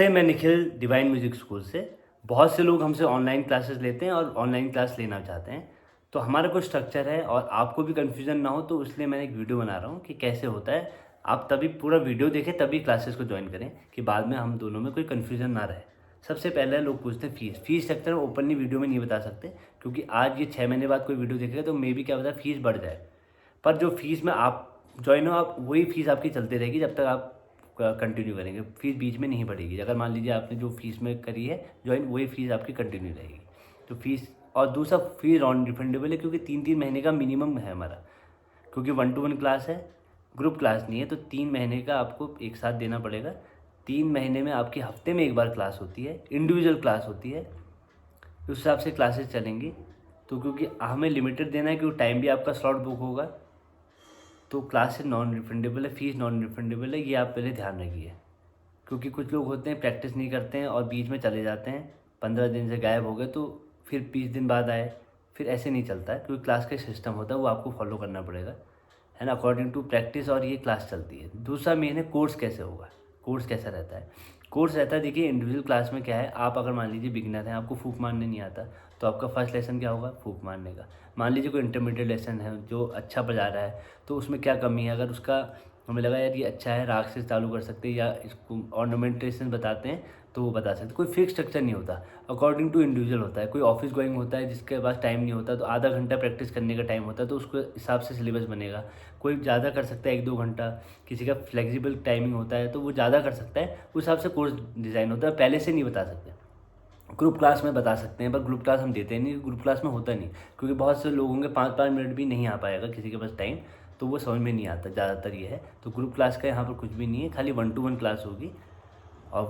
मैं Nikhil divine music school से। बहुत से लोग हमसे ऑनलाइन क्लासेस लेते हैं और ऑनलाइन क्लास लेना चाहते हैं। तो हमारा कुछ स्ट्रक्चर है और आपको भी कन्फ्यूज़न ना हो तो इसलिए मैंने एक वीडियो बना रहा हूँ कि कैसे होता है। आप तभी पूरा वीडियो देखें तभी क्लासेस को जॉइन करें कि बाद में हम दोनों में कोई कन्फ्यूज़न ना रहे। सबसे पहले लोग पूछते हैं फ़ीस स्ट्रक्चर ओपनली वीडियो में नहीं बता सकते, क्योंकि आज ये 6 महीने बाद कोई वीडियो देखेगा तो मे बी क्या पता फ़ीस बढ़ जाए। पर जो फ़ीस में आप जॉइन हो, आप वही फ़ीस आपकी चलती रहेगी जब तक आप कंटिन्यू करेंगे। फ़ीस बीच में नहीं बढ़ेगी। अगर मान लीजिए आपने जो फ़ीस में करी है जॉइन, वही फ़ीस आपकी कंटिन्यू रहेगी। तो फ़ीस और दूसरा फ़ीस नॉन रिफंडेबल है, क्योंकि 3-3 महीने का मिनिमम है हमारा। क्योंकि 1 to 1 क्लास है, ग्रुप क्लास नहीं है, तो 3 महीने का आपको एक साथ देना पड़ेगा। 3 महीने में आपकी हफ्ते में 1 बार क्लास होती है, इंडिविजुअल क्लास होती है। उस हिसाब से क्लासेस चलेंगी। तो क्योंकि हमें लिमिटेड देना है, क्योंकि टाइम भी आपका स्लॉट बुक होगा, तो क्लासेस नॉन रिफंडेबल है, फ़ीस नॉन रिफंडेबल है, ये आप पहले ध्यान रखिए। क्योंकि कुछ लोग होते हैं प्रैक्टिस नहीं करते हैं और बीच में चले जाते हैं, 15 दिन से गायब हो गए, तो फिर 20 दिन बाद आए, फिर ऐसे नहीं चलता है। क्योंकि क्लास का सिस्टम होता है, वो आपको फॉलो करना पड़ेगा, है ना, अकॉर्डिंग टू प्रैक्टिस, और ये क्लास चलती है। दूसरा मेन है कोर्स कैसे होगा, कोर्स कैसा रहता है। कोर्स रहता है, देखिए इंडिविजुअल क्लास में क्या है, आप अगर मान लीजिए बिगिनर हैं, आपको फूक मारने नहीं आता, तो आपका फर्स्ट लेसन क्या होगा, फूक मारने का। मान लीजिए कोई इंटरमीडिएट लेसन है जो अच्छा बजा रहा है, तो उसमें क्या कमी है, अगर उसका हमें लगा यार ये अच्छा है, राग से चालू कर सकते हैं या इसको ऑर्नामेंटेशन बताते हैं तो वो बता सकते। कोई फिक्स स्ट्रक्चर नहीं होता, अकॉर्डिंग टू इंडिविजुअल होता है। कोई ऑफिस गोइंग होता है जिसके पास टाइम नहीं होता, तो आधा घंटा प्रैक्टिस करने का टाइम होता है, तो उसके हिसाब से सिलेबस बनेगा। कोई ज़्यादा कर सकता है 1-2 घंटा, किसी का फ्लेक्सिबल टाइमिंग होता है तो वो ज़्यादा कर सकता है, उस हिसाब से कोर्स डिज़ाइन होता है। पहले से नहीं बता सकते, ग्रुप क्लास में बता सकते हैं, पर ग्रुप क्लास हम देते नहीं, ग्रुप क्लास में होता नहीं। क्योंकि बहुत से लोग होंगे 5-5 मिनट भी नहीं आ पाएगा किसी के पास टाइम, तो वो समझ में नहीं आता, ज़्यादातर ये है। तो ग्रुप क्लास का यहाँ पर कुछ भी नहीं है, खाली 1 to 1 क्लास होगी और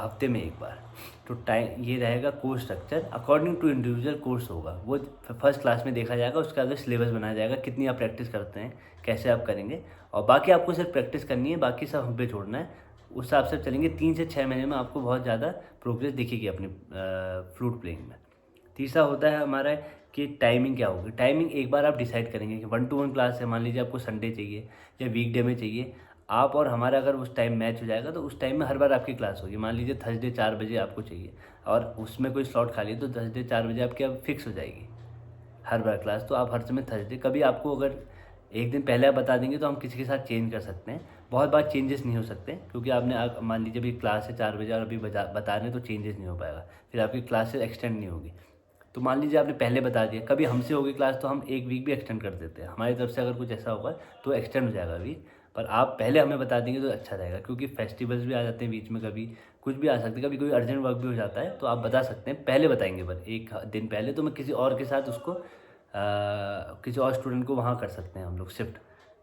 हफ्ते में 1 बार। तो टाइम ये रहेगा course structure, according to individual course होगा, वो फर्स्ट क्लास में देखा जाएगा। उसके आगे सिलेबस बनाया जाएगा, कितनी आप प्रैक्टिस करते हैं, कैसे आप करेंगे, और बाकी आपको सिर्फ प्रैक्टिस करनी है, बाकी सब हम पे छोड़ना है। उस हिसाब से चलेंगे। 3 से 6 महीने में आपको बहुत ज़्यादा प्रोग्रेस दिखेगी अपनी फ्लूट प्लेइंग में। तीसरा होता है हमारा कि टाइमिंग क्या होगी। टाइमिंग एक बार आप डिसाइड करेंगे कि 1 to 1 क्लास है, मान लीजिए आपको संडे चाहिए या वीकडे में चाहिए, आप और हमारा अगर उस टाइम मैच हो जाएगा तो उस टाइम में हर बार आपकी क्लास होगी। मान लीजिए थर्सडे 4 बजे आपको चाहिए और उसमें कोई स्लॉट खाली है, तो थर्सडे 4 बजे आपकी अब फिक्स हो जाएगी हर बार क्लास। तो आप हर समय थर्सडे, कभी आपको अगर एक दिन पहले आप बता देंगे तो हम किसी के साथ चेंज कर सकते हैं। बहुत बार चेंजेस नहीं हो सकते, क्योंकि आपने मान लीजिए अभी क्लास है 4 बजे और अभी बता रहे हैं, तो चेंजेस नहीं हो पाएगा, फिर आपकी क्लासेस एक्सटेंड नहीं होगी। तो मान लीजिए आपने पहले बता दिया, कभी हमसे होगी क्लास तो हम 1 वीक भी एक्सटेंड कर देते हैं, हमारी तरफ से अगर कुछ ऐसा होगा तो एक्सटेंड हो जाएगा वीक। पर आप पहले हमें बता देंगे तो अच्छा रहेगा, क्योंकि फेस्टिवल्स भी आ जाते हैं बीच में, कभी कुछ भी आ सकते हैं, कभी कोई अर्जेंट वर्क भी हो जाता है, तो आप बता सकते हैं, पहले बताएंगे। पर एक दिन पहले तो मैं किसी और के साथ उसको किसी और स्टूडेंट को वहाँ कर सकते हैं हम लोग शिफ्ट।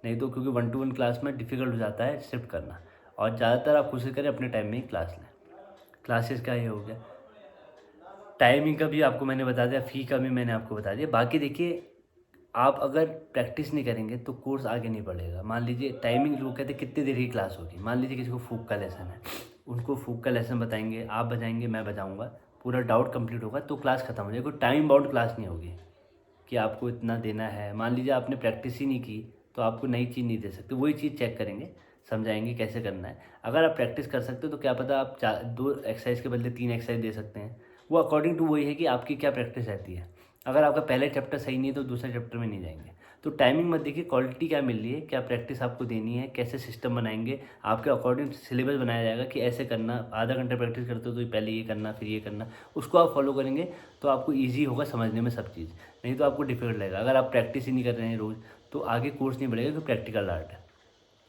नहीं तो क्योंकि 1 to 1 क्लास में डिफ़िकल्ट हो जाता है शिफ्ट करना, और ज़्यादातर आप कोशिश करें अपने टाइम में ही क्लास लें। क्लासेस का ये हो गया, टाइमिंग का भी आपको मैंने बता दिया, फ़ी का भी मैंने आपको बता दिया। बाकी देखिए, आप अगर प्रैक्टिस नहीं करेंगे तो कोर्स आगे नहीं बढ़ेगा। मान लीजिए टाइमिंग, लोग कहते हैं कितनी देर की क्लास होगी। मान लीजिए किसी को फूक का लेसन है, उनको फूक का लेसन बताएंगे, आप बजाएंगे, मैं बजाऊंगा, पूरा डाउट कंप्लीट होगा तो क्लास खत्म हो जाएगी। कोई टाइम बाउंड क्लास नहीं होगी कि आपको इतना देना है। मान लीजिए आपने प्रैक्टिस ही नहीं की तो आपको नई चीज़ नहीं दे सकते, वही चीज़ चेक करेंगे, समझाएंगे कैसे करना है। अगर आप प्रैक्टिस कर सकते हो तो क्या पता आप 2 एक्सरसाइज के बदले 3 एक्सरसाइज दे सकते हैं। वो अकॉर्डिंग टू वही है कि आपकी क्या प्रैक्टिस रहती है। अगर आपका पहले चैप्टर सही नहीं है तो दूसरे चैप्टर में नहीं जाएंगे। तो टाइमिंग मत देखिए, क्वालिटी क्या मिल रही है, क्या प्रैक्टिस आपको देनी है, कैसे सिस्टम बनाएंगे, आपके अकॉर्डिंग सिलेबस बनाया जाएगा कि ऐसे करना। आधा घंटा प्रैक्टिस करते हो तो पहले ये करना, फिर ये करना, उसको आप फॉलो करेंगे तो आपको ईजी होगा समझने में सब चीज़। नहीं तो आपको डिफिकल्ट लगेगा। अगर आप प्रैक्टिस ही नहीं कर रहे हैं रोज़, तो आगे कोर्स नहीं बढ़ेगा, क्योंकि प्रैक्टिकल आर्ट है।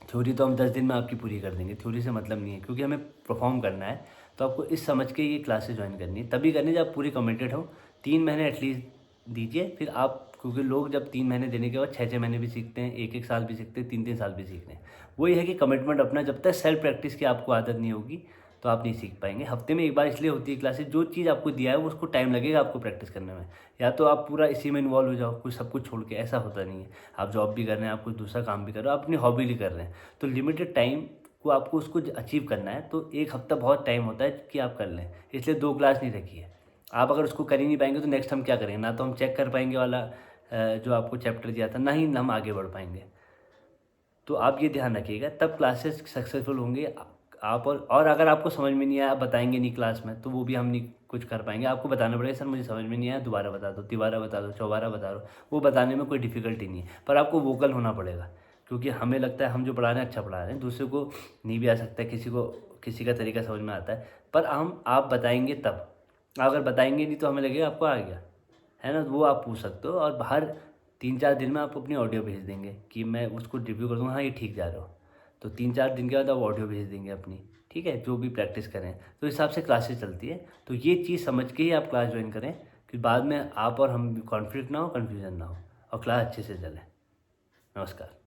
थ्योरी तो हम 10 दिन में आपकी पूरी कर देंगे, थ्योरी से मतलब नहीं है, क्योंकि हमें परफॉर्म करना है। तो आपको इस समझ के ये क्लासेस ज्वाइन करनी है, तभी करनी है जब आप पूरी कमिटेड हो। 3 महीने एटलीस्ट दीजिए, फिर आप, क्योंकि लोग जब 3 महीने देने के बाद 6-6 महीने भी सीखते हैं, 1-1 साल भी सीखते हैं, 3-3 साल भी सीखते हैं। वही है कि कमिटमेंट अपना, जब तक सेल्फ प्रैक्टिस की आपको आदत नहीं होगी तो आप नहीं सीख पाएंगे। हफ्ते में 1 बार इसलिए होती है क्लासेस, जो चीज़ आपको दिया है वो उसको टाइम लगेगा आपको प्रैक्टिस करने में। या तो आप पूरा इसी में इन्वॉल्व हो जाओ, कुछ सब कुछ छोड़ के, ऐसा होता नहीं है। आप जॉब भी कर रहे हैं, आप कुछ दूसरा काम भी कर रहे हो, आप अपनी हॉबी भी कर रहे हैं, तो लिमिटेड टाइम को आपको उसको अचीव करना है। तो 1 हफ्ता बहुत टाइम होता है कि आप कर लें, इसलिए 2 क्लास नहीं रखी है। आप अगर उसको कर ही नहीं पाएंगे तो नेक्स्ट हम क्या करेंगे, ना तो हम चेक कर पाएंगे वाला जो आपको चैप्टर दिया था, ना ही हम आगे बढ़ पाएंगे। तो आप ये ध्यान रखिएगा, तब क्लासेस सक्सेसफुल होंगे। आप और अगर आपको समझ में नहीं आया, आप बताएँगे नहीं क्लास में, तो वो भी हम नहीं कुछ कर पाएँगे। आपको बताना पड़ेगा, सर मुझे समझ में नहीं आया, दोबारा बता दो, तिबारा बता दो, चौबारा बता दो। वो बताने में कोई डिफ़िकल्टी नहीं है, पर आपको वोकल होना पड़ेगा। क्योंकि हमें लगता है हम जो पढ़ा रहे हैं अच्छा पढ़ा रहे हैं, दूसरे को नहीं भी आ सकता है, किसी को किसी का तरीका समझ में आता है, पर आप बताएँगे तब। अगर बताएँगे नहीं तो हमें लगेगा आपको आ गया, है ना? वो आप पूछ सकते हो और हर 3-4 दिन में आप अपनी ऑडियो भेज देंगे कि मैं उसको रिव्यू कर दूँगा, हाँ, ये ठीक जा रहे हो। तो 3-4 दिन के बाद आप ऑडियो भेज देंगे अपनी, ठीक है? जो भी प्रैक्टिस करें, तो इस हिसाब से क्लासेस चलती है। तो ये चीज़ समझ के ही आप क्लास जॉइन करें कि बाद में आप और हम कॉन्फ्लिक्ट ना हो, कन्फ्यूज़न ना हो और क्लास अच्छे से चले। नमस्कार।